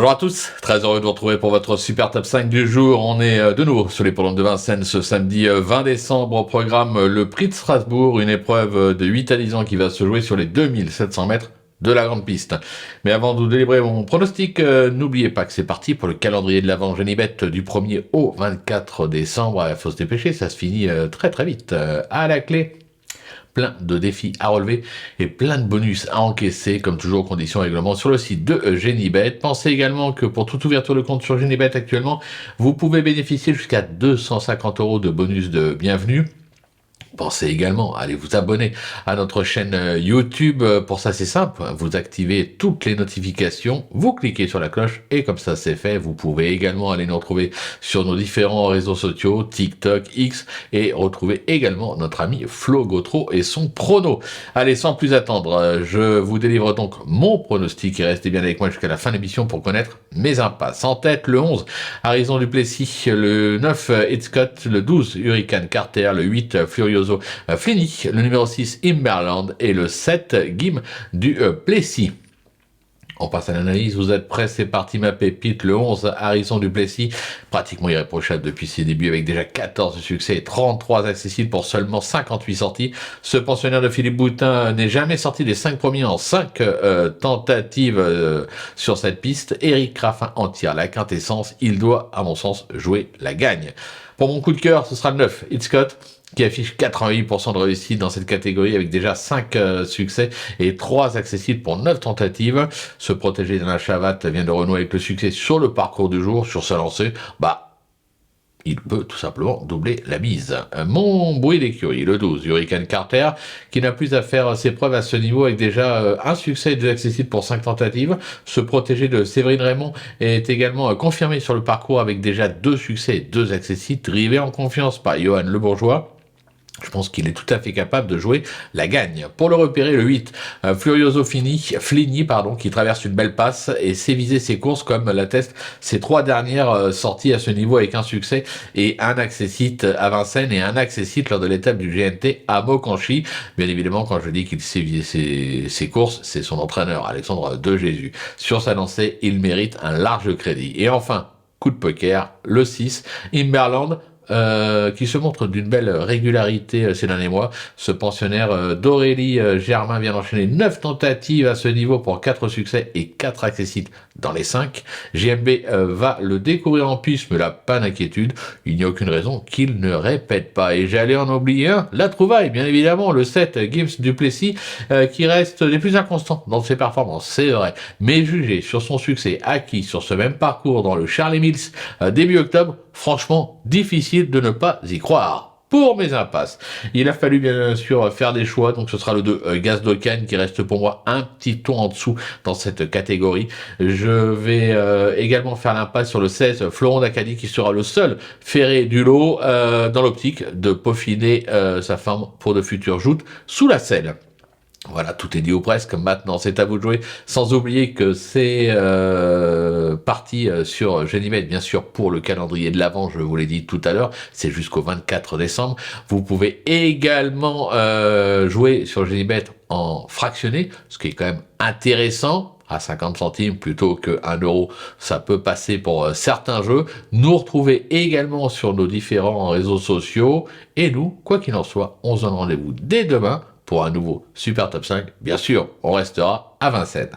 Bonjour à tous, très heureux de vous retrouver pour votre super top 5 du jour. On est de nouveau sur les polones de Vincennes ce samedi 20 décembre. Au programme, le Prix de Strasbourg, une épreuve de 8 à 10 ans qui va se jouer sur les 2700 mètres de la grande piste. Mais avant de vous délivrer mon pronostic, n'oubliez pas que c'est parti pour le calendrier de l'Avent Genibet du 1er au 24 décembre. Il faut se dépêcher, ça se finit très très vite. À la clé, plein de défis à relever et plein de bonus à encaisser, comme toujours, conditions et règlements sur le site de Genibet. Pensez également que pour toute ouverture de compte sur Genibet actuellement, vous pouvez bénéficier jusqu'à 250 € de bonus de bienvenue. Pensez également à aller vous abonner à notre chaîne YouTube. Pour ça, c'est simple. Vous activez toutes les notifications, vous cliquez sur la cloche et comme ça, c'est fait. Vous pouvez également aller nous retrouver sur nos différents réseaux sociaux, TikTok, X, et retrouver également notre ami Flo Gautreau et son prono. Allez, sans plus attendre, je vous délivre donc mon pronostic et restez bien avec moi jusqu'à la fin de l'émission pour connaître mes impasses. En tête, le 11, Harrison Duplessis, le 9, Hitchcock, le 12, Hurricane Carter, le 8, Furioso Fini, le numéro 6, Imberland et le 7, Gim du Plessis. On passe à l'analyse, vous êtes prêts, c'est parti ma pépite, le 11, Harrison Duplessis, pratiquement irréprochable depuis ses débuts avec déjà 14 succès et 33 accessibles pour seulement 58 sorties. Ce pensionnaire de Philippe Boutin n'est jamais sorti des 5 premiers en 5 tentatives sur cette piste. Eric Raffin en tire la quintessence, il doit à mon sens jouer la gagne. Pour mon coup de cœur, ce sera le 9, Hitchcock, qui affiche 88% de réussite dans cette catégorie avec déjà 5 succès et 3 accessibles pour 9 tentatives. Se protéger d'Alain Chavat vient de renouer avec le succès sur le parcours du jour, sur sa lancée. Il peut tout simplement doubler la mise. Mon bruit d'écurie, le 12, Hurricane Carter, qui n'a plus à faire ses preuves à ce niveau avec déjà un succès et 2 accessibles pour 5 tentatives. Se protéger de Séverine Raymond est également confirmé sur le parcours avec déjà 2 succès et 2 accessibles, drivé en confiance par Johan Le Bourgeois. Je pense qu'il est tout à fait capable de jouer la gagne. Pour le repérer, le 8, Furioso Fini, qui traverse une belle passe et sait viser ses courses comme l'attestent ses 3 dernières sorties à ce niveau avec un succès et un accessite à Vincennes et un accessite lors de l'étape du GNT à Mokanchi. Bien évidemment, quand je dis qu'il sait viser ses courses, c'est son entraîneur, Alexandre De Jésus. Sur sa lancée, il mérite un large crédit. Et enfin, coup de poker, le 6, Imberland, qui se montre d'une belle régularité ces derniers mois. Ce pensionnaire d'Aurélie Germain vient d'enchaîner 9 tentatives à ce niveau pour 4 succès et 4 accessites dans les 5. JMB va le découvrir en piste, mais là, pas d'inquiétude. Il n'y a aucune raison qu'il ne répète pas. Et j'allais en oublier un, la trouvaille, bien évidemment, le 7, Gims Duplessis, qui reste des plus inconstants dans ses performances, c'est vrai. Mais jugé sur son succès acquis sur ce même parcours dans le Charlie Mills début octobre, franchement, difficile de ne pas y croire. Pour mes impasses, il a fallu bien sûr faire des choix, donc ce sera le 2, Gaz Dolcan, qui reste pour moi un petit ton en dessous dans cette catégorie. Je vais également faire l'impasse sur le 16, Florent Dacadi, qui sera le seul ferré du lot dans l'optique de peaufiner sa forme pour de futures joutes sous la selle. Voilà, tout est dit ou presque. Maintenant, c'est à vous de jouer. Sans oublier que c'est parti sur Genibet, bien sûr, pour le calendrier de l'Avent, je vous l'ai dit tout à l'heure. C'est jusqu'au 24 décembre. Vous pouvez également jouer sur Genibet en fractionné, ce qui est quand même intéressant. À 50 centimes plutôt que 1 euro, ça peut passer pour certains jeux. Nous retrouver également sur nos différents réseaux sociaux. Et nous, quoi qu'il en soit, on se donne rendez-vous dès demain pour un nouveau Super Top 5. Bien sûr, on restera à Vincennes.